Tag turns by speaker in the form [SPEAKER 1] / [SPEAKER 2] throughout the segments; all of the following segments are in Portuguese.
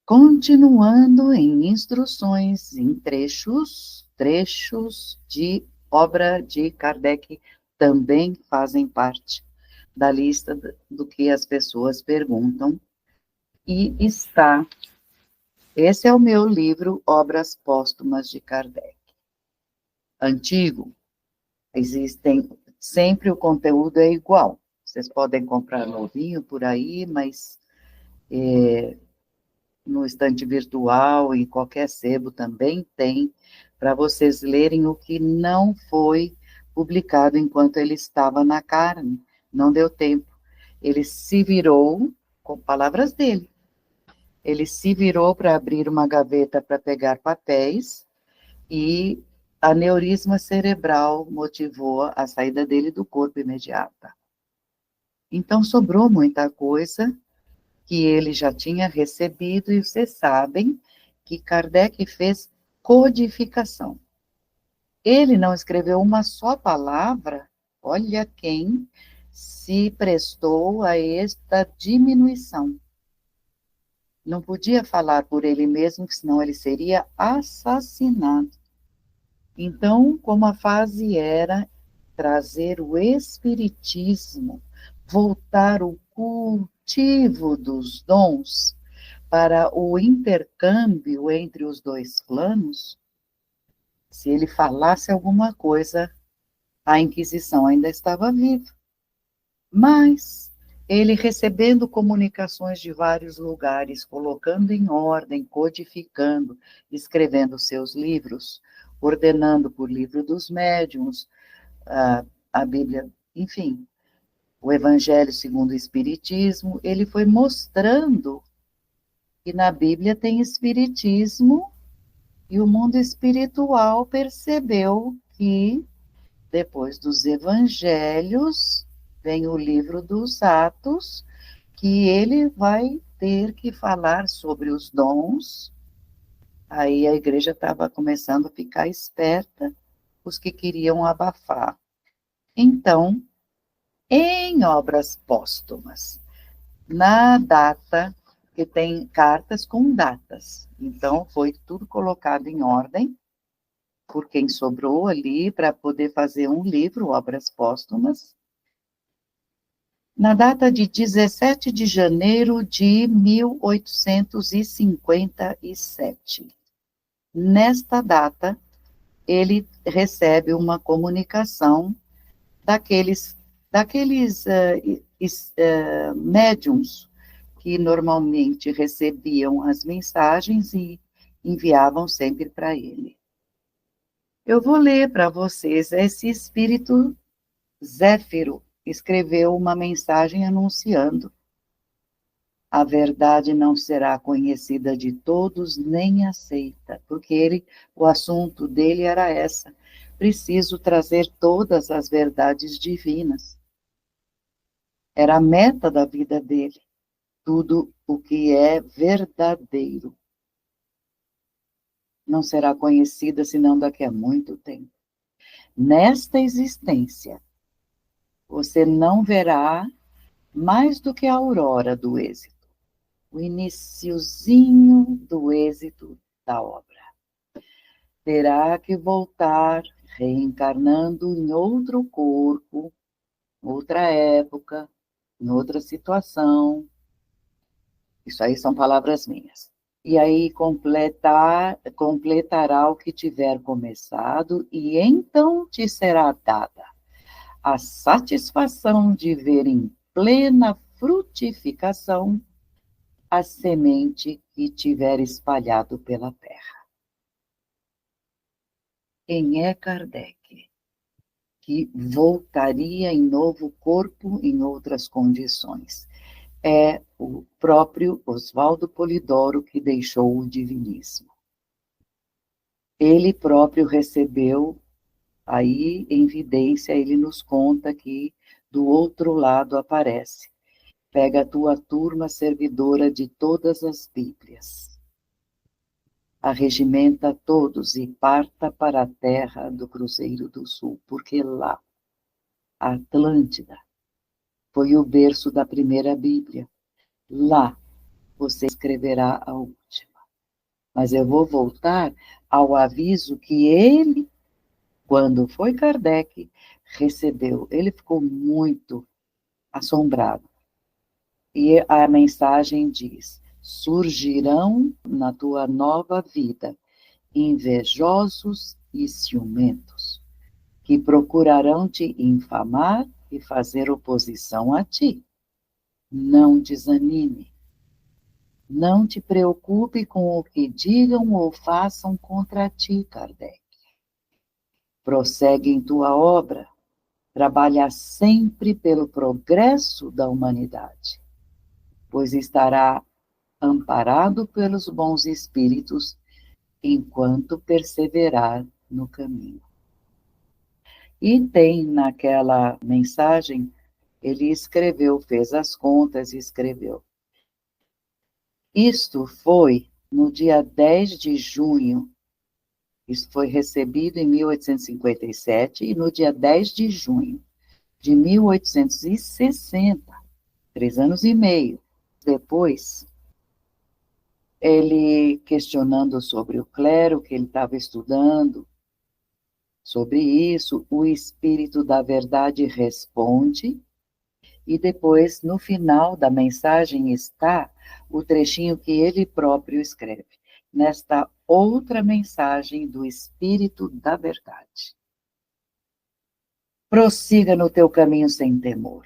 [SPEAKER 1] Continuando em instruções, em trechos de obra de Kardec também fazem parte da lista do que as pessoas perguntam, e está, esse é o meu livro, Obras Póstumas de Kardec. Antigo, existem, sempre o conteúdo é igual, vocês podem comprar novinho por aí, mas no estante virtual, em qualquer sebo também tem, para vocês lerem o que não foi publicado enquanto ele estava na carne, não deu tempo. Ele se virou, com palavras dele, ele se virou para abrir uma gaveta para pegar papéis e aneurisma cerebral motivou a saída dele do corpo imediata. Então sobrou muita coisa que ele já tinha recebido, e vocês sabem que Kardec fez codificação. Ele não escreveu uma só palavra, olha quem se prestou a esta diminuição. Não podia falar por ele mesmo, senão ele seria assassinado. Então, como a fase era trazer o espiritismo, voltar o cultivo dos dons para o intercâmbio entre os dois planos, se ele falasse alguma coisa, a Inquisição ainda estava viva. Mas ele recebendo comunicações de vários lugares, colocando em ordem, codificando, escrevendo seus livros, ordenando por livro dos médiuns, a Bíblia, enfim, o Evangelho segundo o Espiritismo, ele foi mostrando que na Bíblia tem Espiritismo, e o mundo espiritual percebeu que, depois dos Evangelhos, vem o livro dos Atos, que ele vai ter que falar sobre os dons. Aí a igreja estava começando a ficar esperta, os que queriam abafar. Então, em obras póstumas, na data, que tem cartas com datas, então foi tudo colocado em ordem, por quem sobrou ali, para poder fazer um livro, Obras Póstumas, na data de 17 de janeiro de 1857. Nesta data, ele recebe uma comunicação daqueles médiums que normalmente recebiam as mensagens e enviavam sempre para ele. Eu vou ler para vocês. Esse espírito Zéfiro escreveu uma mensagem anunciando: a verdade não será conhecida de todos nem aceita, porque o assunto dele era essa: preciso trazer todas as verdades divinas. Era a meta da vida dele, tudo o que é verdadeiro. Não será conhecida senão daqui a muito tempo. Nesta existência, você não verá mais do que a aurora do êxito, o iniciozinho do êxito da obra. Terá que voltar reencarnando em outro corpo, outra época, em outra situação. Isso aí são palavras minhas. E aí completará o que tiver começado, e então te será dada a satisfação de ver em plena frutificação a semente que tiver espalhado pela terra. Quem é Kardec? Que voltaria em novo corpo, em outras condições. É o próprio Oswaldo Polidoro que deixou o divinismo. Ele próprio recebeu, aí em evidência, ele nos conta que do outro lado aparece: pega a tua turma servidora de todas as Bíblias, arregimenta todos e parta para a terra do Cruzeiro do Sul, porque lá, a Atlântida, foi o berço da primeira Bíblia. Lá você escreverá a última. Mas eu vou voltar ao aviso que ele, quando foi Kardec, recebeu. Ele ficou muito assombrado. E a mensagem diz: surgirão na tua nova vida invejosos e ciumentos, que procurarão te infamar e fazer oposição a ti. Não desanime. Não te preocupe com o que digam ou façam contra ti, Kardec. Prossegue em tua obra, trabalha sempre pelo progresso da humanidade, pois estará amparado pelos bons espíritos enquanto perseverar no caminho. E tem naquela mensagem, ele escreveu, fez as contas e escreveu. Isto foi no dia 10 de junho, isso foi recebido em 1857, e no dia 10 de junho de 1860, 3 anos e meio depois, ele questionando sobre o clero que ele estava estudando, sobre isso, o Espírito da Verdade responde, e depois, no final da mensagem, está o trechinho que ele próprio escreve, nesta outra mensagem do Espírito da Verdade. Prossiga no teu caminho sem temor.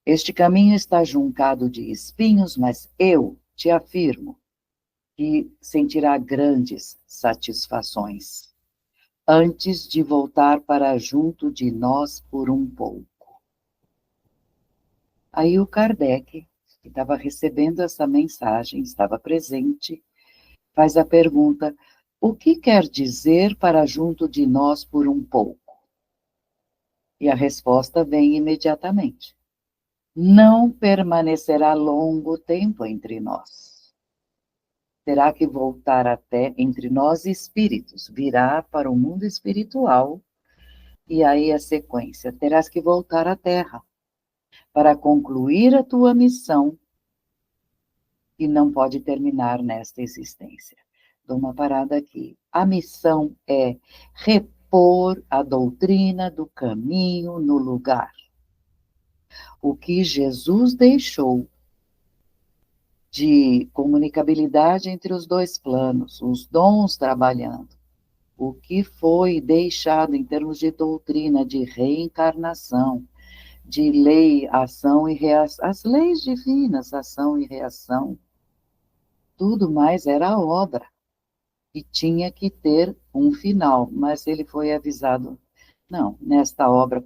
[SPEAKER 1] Este caminho está juncado de espinhos, mas eu te afirmo que sentirá grandes satisfações antes de voltar para junto de nós por um pouco. Aí o Kardec, que estava recebendo essa mensagem, estava presente, faz a pergunta: o que quer dizer para junto de nós por um pouco? E a resposta vem imediatamente: não permanecerá longo tempo entre nós. Terá que voltar até entre nós espíritos, virá para o mundo espiritual, e aí a sequência: terás que voltar à Terra para concluir a tua missão, e não pode terminar nesta existência. Dou uma parada aqui. A missão é repor a doutrina do caminho no lugar. O que Jesus deixou de comunicabilidade entre os dois planos, os dons trabalhando, o que foi deixado em termos de doutrina, de reencarnação, de lei, ação e reação, as leis divinas, ação e reação, tudo mais era obra, e tinha que ter um final, mas ele foi avisado: não, nesta obra,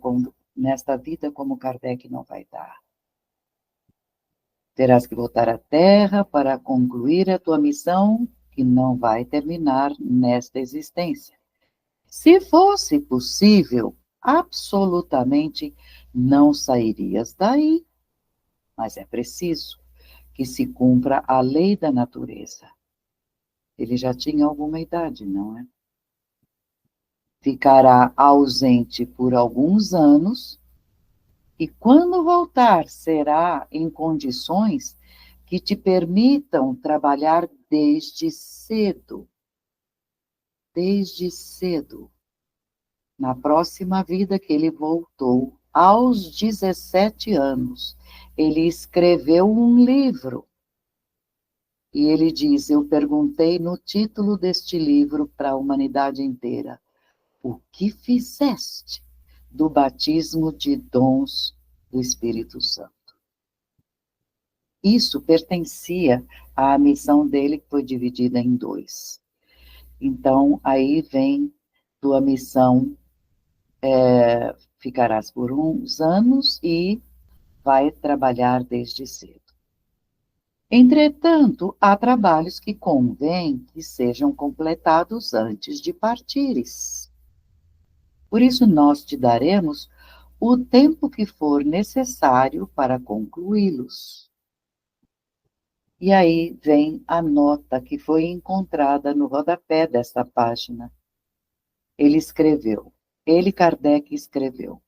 [SPEAKER 1] nesta vida, como Kardec, não vai dar. Terás que voltar à Terra para concluir a tua missão, que não vai terminar nesta existência. Se fosse possível, absolutamente não sairias daí, mas é preciso que se cumpra a lei da natureza. Ele já tinha alguma idade, não é? Ficará ausente por alguns anos, e quando voltar, será em condições que te permitam trabalhar desde cedo. Desde cedo. Na próxima vida que ele voltou, aos 17 anos, ele escreveu um livro. E ele diz: eu perguntei no título deste livro para a humanidade inteira: o que fizeste do batismo de dons do Espírito Santo? Isso pertencia à missão dele, que foi dividida em 2. Então, aí vem tua missão, ficarás por uns anos e vai trabalhar desde cedo. Entretanto, há trabalhos que convém que sejam completados antes de partires. Por isso, nós te daremos o tempo que for necessário para concluí-los. E aí vem a nota que foi encontrada no rodapé desta página. Ele, Kardec, escreveu: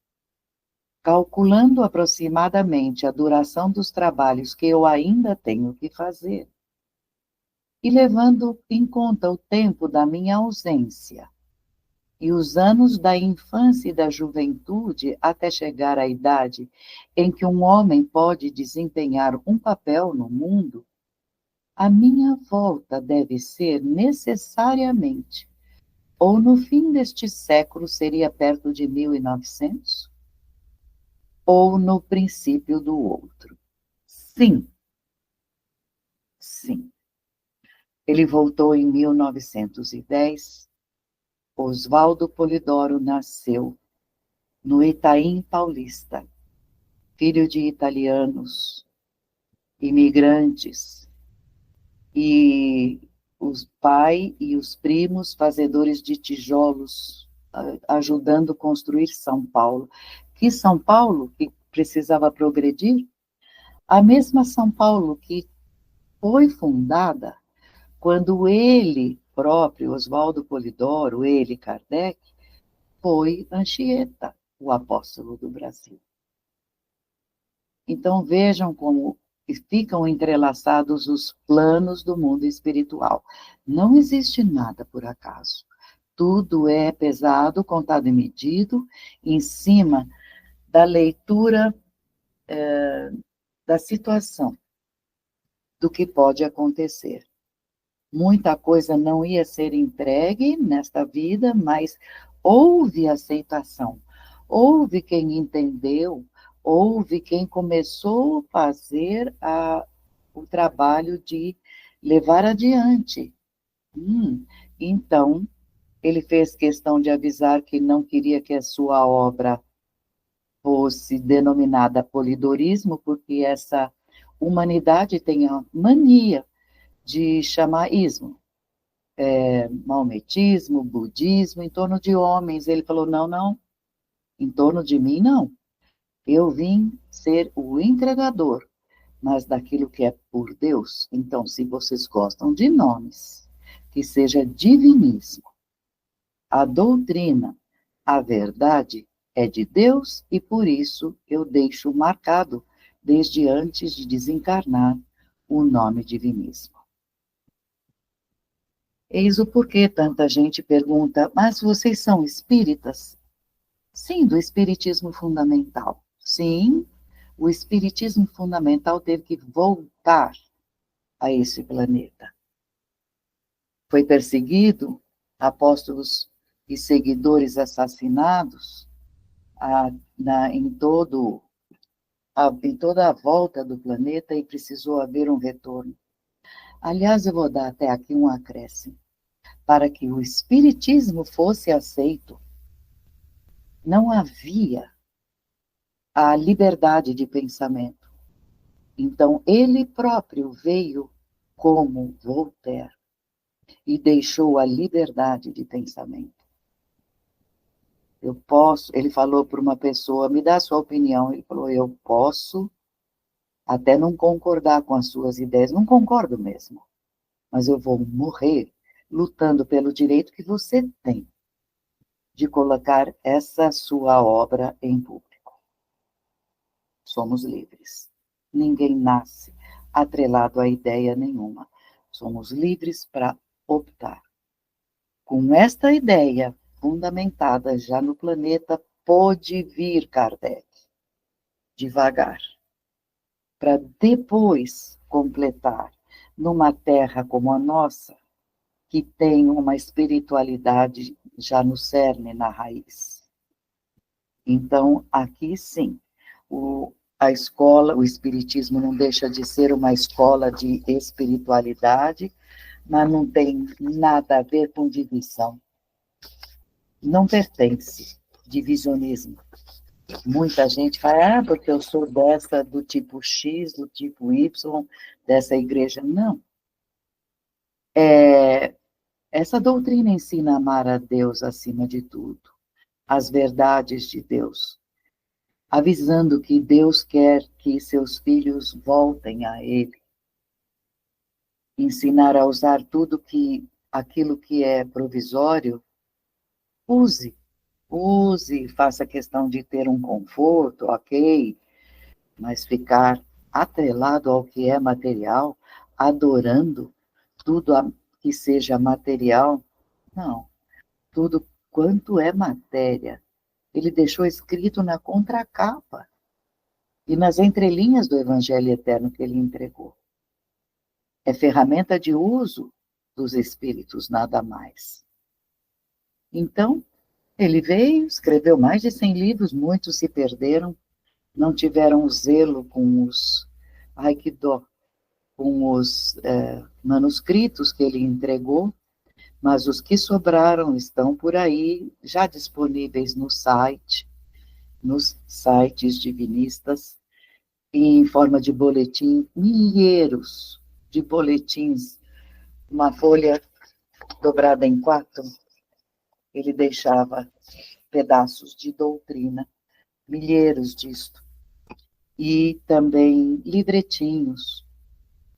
[SPEAKER 1] calculando aproximadamente a duração dos trabalhos que eu ainda tenho que fazer, e levando em conta o tempo da minha ausência, e os anos da infância e da juventude até chegar à idade em que um homem pode desempenhar um papel no mundo, a minha volta deve ser necessariamente, ou no fim deste século seria perto de 1900, ou no princípio do outro. Sim, sim. Ele voltou em 1910. Oswaldo Polidoro nasceu no Itaim Paulista, filho de italianos, imigrantes, e os pai e os primos fazedores de tijolos, ajudando a construir São Paulo. Que São Paulo, que precisava progredir, a mesma São Paulo que foi fundada quando ele próprio, Oswaldo Polidoro, ele, Kardec, foi Anchieta, o apóstolo do Brasil. Então vejam como ficam entrelaçados os planos do mundo espiritual. Não existe nada por acaso. Tudo é pesado, contado e medido, em cima da leitura da situação, do que pode acontecer. Muita coisa não ia ser entregue nesta vida, mas houve aceitação. Houve quem entendeu, houve quem começou a fazer o trabalho de levar adiante. Então, ele fez questão de avisar que não queria que a sua obra fosse denominada polidorismo, porque essa humanidade tem a mania de chamar ismo, maometismo, budismo, em torno de homens. Ele falou, não, não, em torno de mim, não. Eu vim ser o entregador, mas daquilo que é por Deus. Então, se vocês gostam de nomes, que seja divinismo, a doutrina, a verdade é de Deus e por isso eu deixo marcado, desde antes de desencarnar, o nome divinismo. Eis o porquê tanta gente pergunta, mas vocês são espíritas? Sim, do espiritismo fundamental. Sim, o espiritismo fundamental teve que voltar a esse planeta. Foi perseguido, apóstolos e seguidores assassinados em toda a volta do planeta e precisou haver um retorno. Aliás, eu vou dar até aqui um acréscimo. Para que o espiritismo fosse aceito, não havia a liberdade de pensamento. Então, ele próprio veio como Voltaire e deixou a liberdade de pensamento. Ele falou para uma pessoa, me dá a sua opinião. Ele falou, eu posso até não concordar com as suas ideias, não concordo mesmo, mas eu vou morrer lutando pelo direito que você tem de colocar essa sua obra em público. Somos livres. Ninguém nasce atrelado a ideia nenhuma. Somos livres para optar. Com esta ideia fundamentada já no planeta, pode vir Kardec, devagar, para depois completar numa terra como a nossa, que tem uma espiritualidade já no cerne, na raiz. Então, aqui sim, a escola, o espiritismo não deixa de ser uma escola de espiritualidade, mas não tem nada a ver com divisão. Não pertence divisionismo. Muita gente fala, porque eu sou dessa, do tipo X, do tipo Y, dessa igreja. Não. Essa doutrina ensina a amar a Deus acima de tudo, as verdades de Deus, avisando que Deus quer que seus filhos voltem a Ele, ensinar a usar aquilo que é provisório, use, use, faça questão de ter um conforto, ok, mas ficar atrelado ao que é material, adorando tudo que seja material, não. Tudo quanto é matéria, ele deixou escrito na contracapa e nas entrelinhas do Evangelho Eterno que ele entregou. É ferramenta de uso dos espíritos, nada mais. Então, ele veio, escreveu mais de 100 livros, muitos se perderam, não tiveram zelo com os, ai que dó, com os manuscritos que ele entregou, mas os que sobraram estão por aí, já disponíveis no site, nos sites divinistas, em forma de boletim, milheiros de boletins, uma folha dobrada em 4, ele deixava pedaços de doutrina, milheiros disto, e também livretinhos,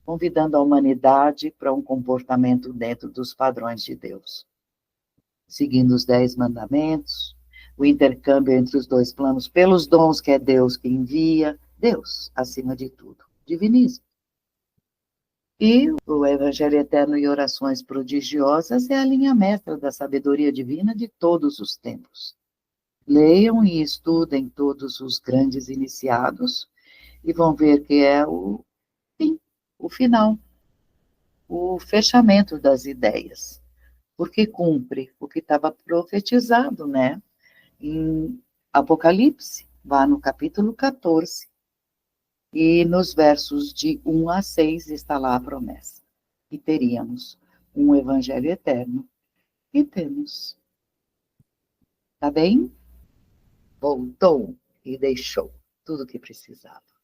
[SPEAKER 1] convidando a humanidade para um comportamento dentro dos padrões de Deus, seguindo os 10 mandamentos, o intercâmbio entre os dois planos, pelos dons que é Deus que envia, Deus, acima de tudo, divinismo. E o Evangelho Eterno e Orações Prodigiosas é a linha mestra da sabedoria divina de todos os tempos. Leiam e estudem todos os grandes iniciados e vão ver que é o fim, o final, o fechamento das ideias, porque cumpre o que estava profetizado, né? Em Apocalipse, vá no capítulo 14, e nos versos de 1 a 6 está lá a promessa. E teríamos um evangelho eterno, e temos. Tá bem? Voltou e deixou tudo o que precisava.